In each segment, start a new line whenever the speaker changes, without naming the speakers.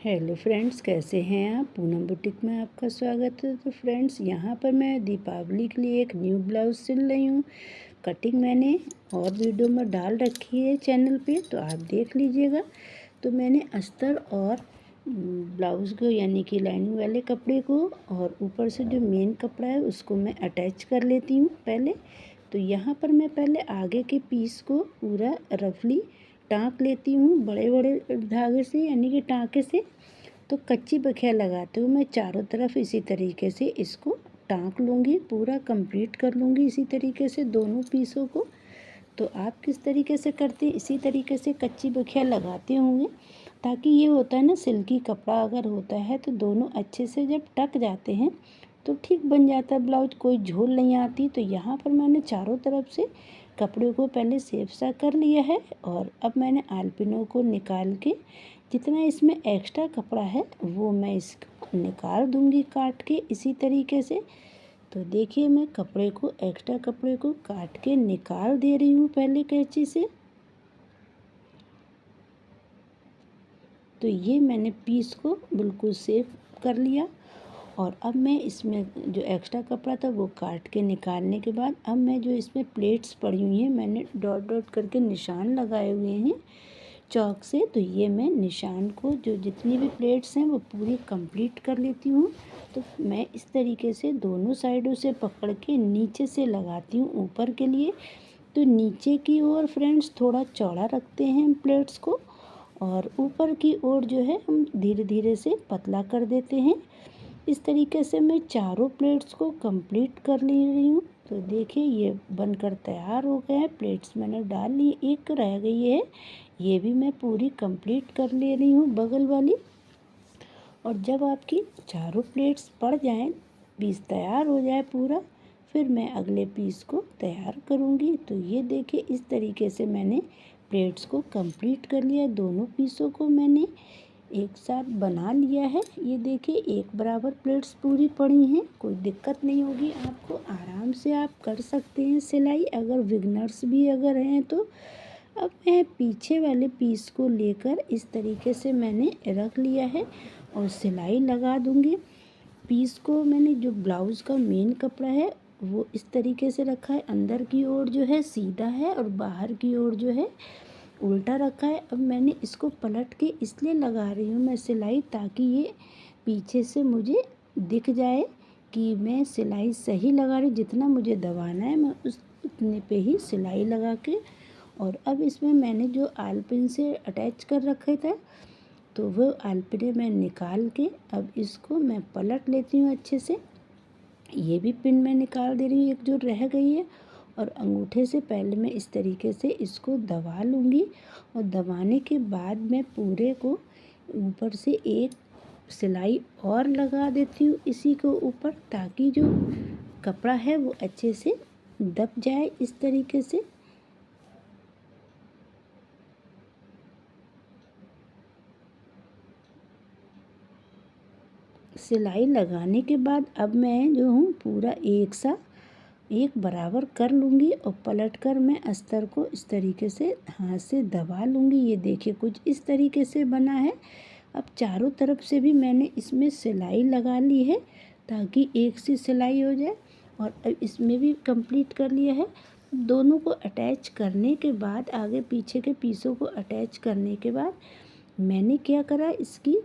Hello friends, कैसे हैं आप। पूनम बुटीक में आपका स्वागत है। तो फ्रेंड्स, यहाँ पर मैं दीपावली के लिए एक न्यू ब्लाउज़ सिल रही हूँ। कटिंग मैंने और वीडियो में डाल रखी है चैनल पे, तो आप देख लीजिएगा। तो मैंने अस्तर और ब्लाउज़ को यानी कि लाइनिंग वाले कपड़े को और ऊपर से जो मेन कपड़ा है उसको मैं अटैच कर लेती हूँ पहले। तो यहाँ पर मैं पहले आगे के पीस को पूरा रफली टाँक लेती हूँ बड़े बड़े धागे से यानी कि टाँके से। तो कच्ची बखिया लगाते हुए मैं चारों तरफ इसी तरीके से इसको टाँक लूँगी, पूरा कंप्लीट कर लूँगी इसी तरीके से दोनों पीसों को। तो आप किस तरीके से करते हैं, इसी तरीके से कच्ची बखिया लगाते होंगे, ताकि ये होता है ना, सिल्की कपड़ा अगर होता है तो दोनों अच्छे से जब टक जाते हैं तो ठीक बन जाता है ब्लाउज, कोई झोल नहीं आती। तो यहाँ पर मैंने चारों तरफ से कपड़े को पहले सेफ सा कर लिया है और अब मैंने आलपिनों को निकाल के जितना इसमें एक्स्ट्रा कपड़ा है वो मैं इसको निकाल दूँगी काट के इसी तरीके से। तो देखिए, मैं कपड़े को एक्स्ट्रा कपड़े को काट के निकाल दे रही हूँ पहले कैंची से। तो ये मैंने पीस को बिल्कुल सेफ कर लिया और अब मैं इसमें जो एक्स्ट्रा कपड़ा था वो काट के निकालने के बाद अब मैं जो इसमें प्लेट्स पड़ी हुई हैं, मैंने डॉट डॉट करके निशान लगाए हुए हैं चौक से। तो ये मैं निशान को जो जितनी भी प्लेट्स हैं वो पूरी कंप्लीट कर लेती हूँ। तो मैं इस तरीके से दोनों साइडों से पकड़ के नीचे से लगाती हूँ ऊपर के लिए। तो नीचे की ओर फ्रेंड्स थोड़ा चौड़ा रखते हैं प्लेट्स को और ऊपर की ओर जो है हम धीरे धीरे से पतला कर देते हैं। इस तरीके से मैं चारों प्लेट्स को कंप्लीट कर ले रही हूँ। तो देखिए, ये बनकर तैयार हो गए हैं। प्लेट्स मैंने डाल ली, एक रह गई है, ये भी मैं पूरी कंप्लीट कर ले रही हूँ बगल वाली। और जब आपकी चारों प्लेट्स पड़ जाएं, पीस तैयार हो जाए पूरा, फिर मैं अगले पीस को तैयार करूँगी। तो ये देखिए, इस तरीके से मैंने प्लेट्स को कंप्लीट कर लिया। दोनों पीसों को मैंने एक साथ बना लिया है। ये देखिए, एक बराबर प्लेट्स पूरी पड़ी हैं, कोई दिक्कत नहीं होगी आपको, आराम से आप कर सकते हैं सिलाई, अगर बिगनर्स भी अगर हैं तो। अब मैं पीछे वाले पीस को लेकर इस तरीके से मैंने रख लिया है और सिलाई लगा दूँगी। पीस को मैंने जो ब्लाउज़ का मेन कपड़ा है वो इस तरीके से रखा है, अंदर की ओर जो है सीधा है और बाहर की ओर जो है उल्टा रखा है। अब मैंने इसको पलट के इसलिए लगा रही हूँ मैं सिलाई, ताकि ये पीछे से मुझे दिख जाए कि मैं सिलाई सही लगा रही। जितना मुझे दबाना है मैं उतने पे ही सिलाई लगा के, और अब इसमें मैंने जो आलपिन से अटैच कर रखे थे तो वो आलपिने मैं निकाल के अब इसको मैं पलट लेती हूँ अच्छे से। ये भी पिन मैं निकाल दे रही हूँ एक जो रह गई है, और अंगूठे से पहले मैं इस तरीके से इसको दबा लूँगी और दबाने के बाद मैं पूरे को ऊपर से एक सिलाई और लगा देती हूँ इसी को ऊपर, ताकि जो कपड़ा है वो अच्छे से दब जाए इस तरीके से। सिलाई लगाने के बाद अब मैं जो हूँ पूरा एक बराबर कर लूँगी और पलट कर मैं अस्तर को इस तरीके से हाथ से दबा लूँगी। ये देखिए, कुछ इस तरीके से बना है। अब चारों तरफ से भी मैंने इसमें सिलाई लगा ली है ताकि एक सी सिलाई हो जाए, और अब इसमें भी कंप्लीट कर लिया है। दोनों को अटैच करने के बाद, आगे पीछे के पीसों को अटैच करने के बाद मैंने क्या करा, इसकी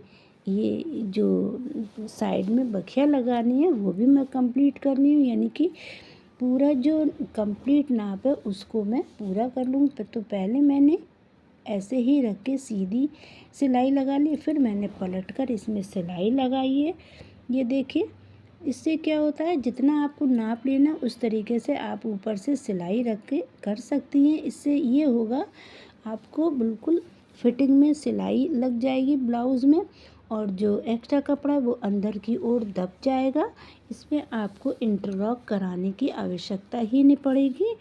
ये जो साइड में बखिया लगानी है वो भी मैं कंप्लीट कर ली हूँ, यानी कि पूरा जो कंप्लीट नाप है उसको मैं पूरा कर लूँगी। तो पहले मैंने ऐसे ही रख के सीधी सिलाई लगा ली, फिर मैंने पलट कर इसमें सिलाई लगाई है। ये देखिए, इससे क्या होता है, जितना आपको नाप लेना उस तरीके से आप ऊपर से सिलाई रख के कर सकती हैं। इससे ये होगा, आपको बिल्कुल फिटिंग में सिलाई लग जाएगी ब्लाउज़ में, और जो एक्स्ट्रा कपड़ा है वो अंदर की ओर दब जाएगा। इसमें आपको इंटरलॉक कराने की आवश्यकता ही नहीं पड़ेगी।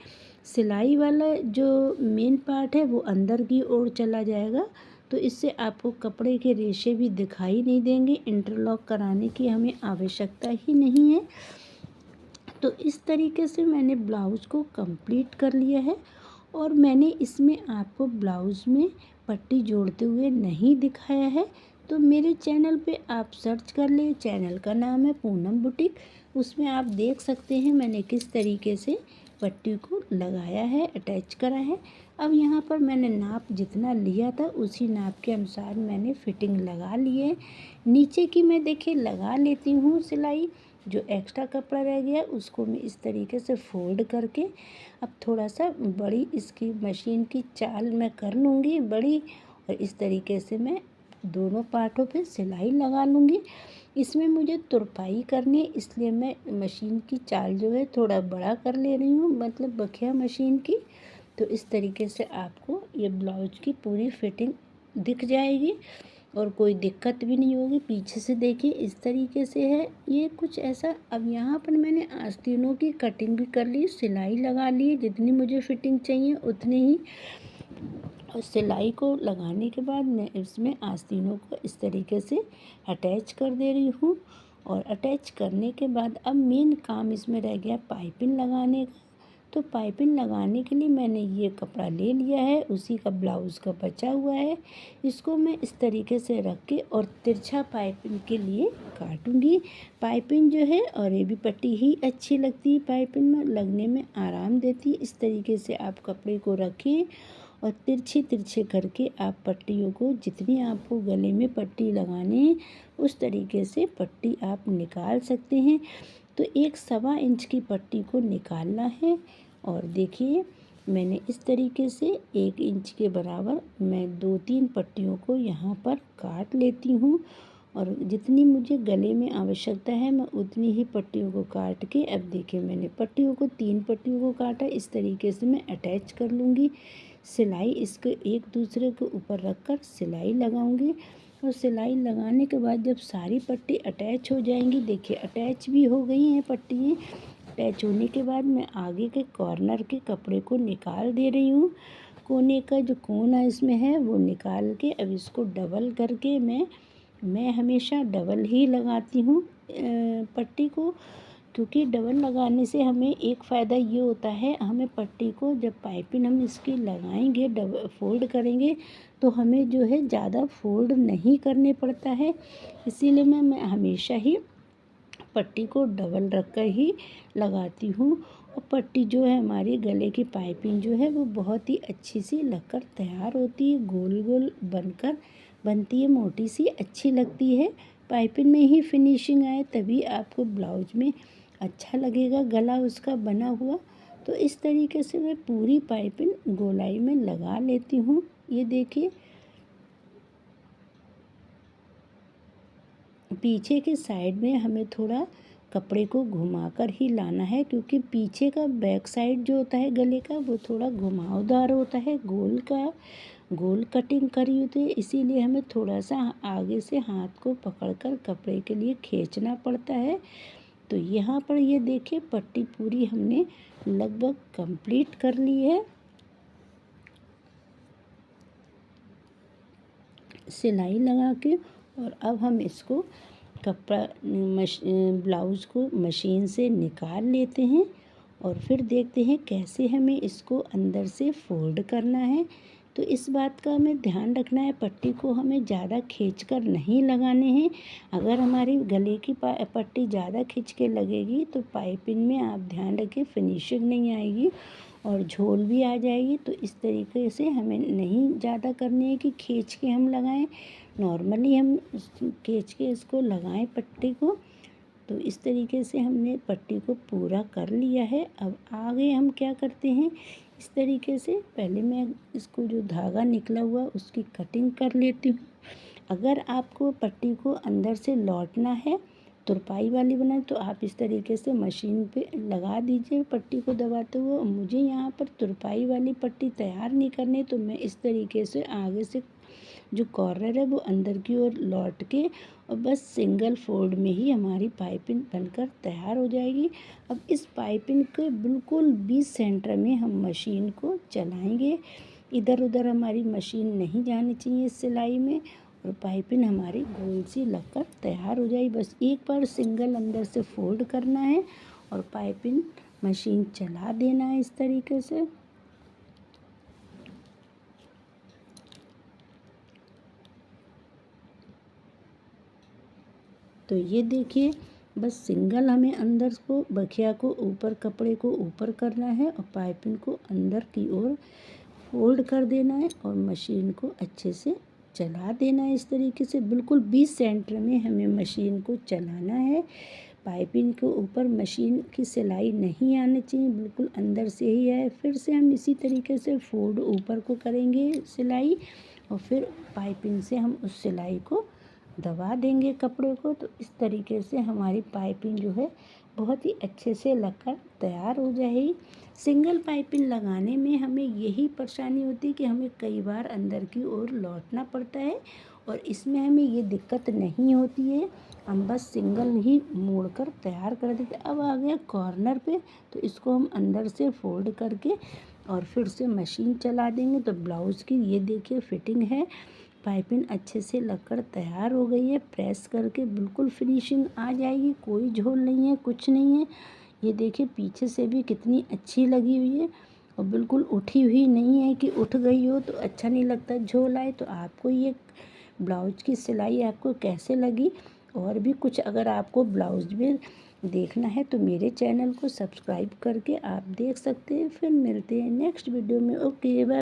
सिलाई वाला जो मेन पार्ट है वो अंदर की ओर चला जाएगा, तो इससे आपको कपड़े के रेशे भी दिखाई नहीं देंगे। इंटरलॉक कराने की हमें आवश्यकता ही नहीं है। तो इस तरीके से मैंने ब्लाउज़ को कंप्लीट कर लिया है, और मैंने इसमें आपको ब्लाउज़ में पट्टी जोड़ते हुए नहीं दिखाया है, तो मेरे चैनल पे आप सर्च कर लें, चैनल का नाम है पूनम बुटीक। उसमें आप देख सकते हैं मैंने किस तरीके से पट्टी को लगाया है, अटैच करा है। अब यहाँ पर मैंने नाप जितना लिया था उसी नाप के अनुसार मैंने फिटिंग लगा ली है। नीचे की मैं देखिए लगा लेती हूँ सिलाई। जो एक्स्ट्रा कपड़ा रह गया उसको मैं इस तरीके से फोल्ड करके अब थोड़ा सा बड़ी इसकी मशीन की चाल मैं कर लूँगी बड़ी, और इस तरीके से मैं दोनों पार्टों पे सिलाई लगा लूँगी। इसमें मुझे तुरपाई करनी है, इसलिए मैं मशीन की चाल जो है थोड़ा बड़ा कर ले रही हूँ, मतलब बखिया मशीन की। तो इस तरीके से आपको ये ब्लाउज की पूरी फिटिंग दिख जाएगी और कोई दिक्कत भी नहीं होगी। पीछे से देखिए इस तरीके से है ये कुछ ऐसा। अब यहाँ पर मैंने आस्तीनों की कटिंग भी कर ली, सिलाई लगा ली, जितनी मुझे फिटिंग चाहिए उतनी ही। और सिलाई को लगाने के बाद मैं इसमें आस्तीनों को इस तरीके से अटैच कर दे रही हूँ। और अटैच करने के बाद अब मेन काम इसमें रह गया पाइपिंग लगाने का। तो पाइपिंग लगाने के लिए मैंने ये कपड़ा ले लिया है, उसी का ब्लाउज़ का बचा हुआ है। इसको मैं इस तरीके से रख के और तिरछा पाइपिंग के लिए काटूंगी। पाइपिंग जो है और ये भी पट्टी ही अच्छी लगती है, पाइपिंग में लगने में आराम देती है। इस तरीके से आप कपड़े को रखिए और तिरछे तिरछे करके आप पट्टियों को, जितनी आपको गले में पट्टी लगानी है उस तरीके से पट्टी आप निकाल सकते हैं। तो 1.25 इंच की पट्टी को निकालना है। और देखिए मैंने इस तरीके से 1 इंच के बराबर मैं 2-3 पट्टियों को यहाँ पर काट लेती हूँ। और जितनी मुझे गले में आवश्यकता है मैं उतनी ही पट्टियों को काट के, अब देखिए मैंने पट्टियों को 3 पट्टियों को काटा। इस तरीके से मैं अटैच कर लूँगी सिलाई, इसको एक दूसरे के ऊपर रख कर सिलाई लगाऊंगी। और सिलाई लगाने के बाद जब सारी पट्टी अटैच हो जाएंगी, देखिए अटैच भी हो गई हैं पट्टी। अटैच होने के बाद मैं आगे के कॉर्नर के कपड़े को निकाल दे रही हूँ। कोने का जो कोना इसमें है वो निकाल के अब इसको डबल करके मैं हमेशा डबल ही लगाती हूँ पट्टी को। क्योंकि डबल लगाने से हमें एक फ़ायदा ये होता है, हमें पट्टी को जब पाइपिंग हम इसकी लगाएंगे डबल फोल्ड करेंगे तो हमें जो है ज़्यादा फोल्ड नहीं करने पड़ता है। इसीलिए मैं हमेशा ही पट्टी को डबल रख कर ही लगाती हूँ। और पट्टी जो है हमारी गले की पाइपिंग जो है वो बहुत ही अच्छी सी लगकर तैयार होती है, गोल गोल बनकर बनती है, मोटी सी अच्छी लगती है। पाइपिंग में ही फिनिशिंग आए तभी आपको ब्लाउज में अच्छा लगेगा गला उसका बना हुआ। तो इस तरीके से मैं पूरी पाइपिंग गोलाई में लगा लेती हूँ। ये देखिए पीछे के साइड में हमें थोड़ा कपड़े को घुमाकर ही लाना है, क्योंकि पीछे का बैक साइड जो होता है गले का वो थोड़ा घुमावदार होता है, गोल कटिंग करी होती है। इसीलिए हमें थोड़ा सा आगे से हाथ को पकड़कर कपड़े के लिए खींचना पड़ता है। तो यहाँ पर ये देखिए पट्टी पूरी हमने लगभग कंप्लीट कर ली है सिलाई लगा के। और अब हम इसको कपड़ा ब्लाउज़ को मशीन से निकाल लेते हैं और फिर देखते हैं कैसे हमें इसको अंदर से फोल्ड करना है। तो इस बात का हमें ध्यान रखना है, पट्टी को हमें ज़्यादा खींचकर नहीं लगाने हैं। अगर हमारी गले की पट्टी ज़्यादा खींच के लगेगी तो पाइपिंग में आप ध्यान रखें फिनिशिंग नहीं आएगी और झोल भी आ जाएगी। तो इस तरीके से हमें नहीं ज़्यादा करनी है कि खींच के हम लगाएं, नॉर्मली हम खींच के इसको लगाएं पट्टी को। तो इस तरीके से हमने पट्टी को पूरा कर लिया है। अब आगे हम क्या करते हैं, इस तरीके से पहले मैं इसको जो धागा निकला हुआ उसकी कटिंग कर लेती हूँ। अगर आपको पट्टी को अंदर से लौटना है, तुरपाई वाली बनाए, तो आप इस तरीके से मशीन पे लगा दीजिए पट्टी को दबाते हुए। मुझे यहाँ पर तुरपाई वाली पट्टी तैयार नहीं करनी, तो मैं इस तरीके से आगे से जो कॉर्नर है वो अंदर की ओर लौट के और बस सिंगल फोल्ड में ही हमारी पाइपिंग बनकर तैयार हो जाएगी। अब इस पाइपिंग के बिल्कुल बीच सेंटर में हम मशीन को चलाएंगे, इधर उधर हमारी मशीन नहीं जानी चाहिए सिलाई में, और पाइपिंग हमारी गोल सी लगकर तैयार हो जाएगी। बस एक बार सिंगल अंदर से फोल्ड करना है और पाइपिंग मशीन चला देना है इस तरीके से। तो ये देखिए, बस सिंगल हमें अंदर को बखिया को ऊपर, कपड़े को ऊपर करना है और पाइपिंग को अंदर की ओर फोल्ड कर देना है और मशीन को अच्छे से चला देना है। इस तरीके से बिल्कुल 20 सेंटर में हमें मशीन को चलाना है। पाइपिंग के ऊपर मशीन की सिलाई नहीं आनी चाहिए, बिल्कुल अंदर से ही है। फिर से हम इसी तरीके से फोल्ड ऊपर को करेंगे सिलाई और फिर पाइपिंग से हम उस सिलाई को दबा देंगे कपड़े को। तो इस तरीके से हमारी पाइपिंग जो है बहुत ही अच्छे से लगकर तैयार हो जाएगी। सिंगल पाइपिंग लगाने में हमें यही परेशानी होती है कि हमें कई बार अंदर की ओर लौटना पड़ता है और इसमें हमें ये दिक्कत नहीं होती है। हम बस सिंगल ही मोड़ कर तैयार कर देते। अब आ गया कॉर्नर पे, तो इसको हम अंदर से फोल्ड करके और फिर से मशीन चला देंगे। तो ब्लाउज़ की ये देखिए फिटिंग है, पाइपिंग अच्छे से लगकर तैयार हो गई है। प्रेस करके बिल्कुल फिनिशिंग आ जाएगी, कोई झोल नहीं है, कुछ नहीं है। ये देखिए पीछे से भी कितनी अच्छी लगी हुई है और बिल्कुल उठी हुई नहीं है कि उठ गई हो तो अच्छा नहीं लगता झोल आए। तो आपको ये ब्लाउज की सिलाई आपको कैसे लगी, और भी कुछ अगर आपको ब्लाउज में देखना है तो मेरे चैनल को सब्सक्राइब करके आप देख सकते हैं। फिर मिलते हैं नेक्स्ट वीडियो में। Okay bye.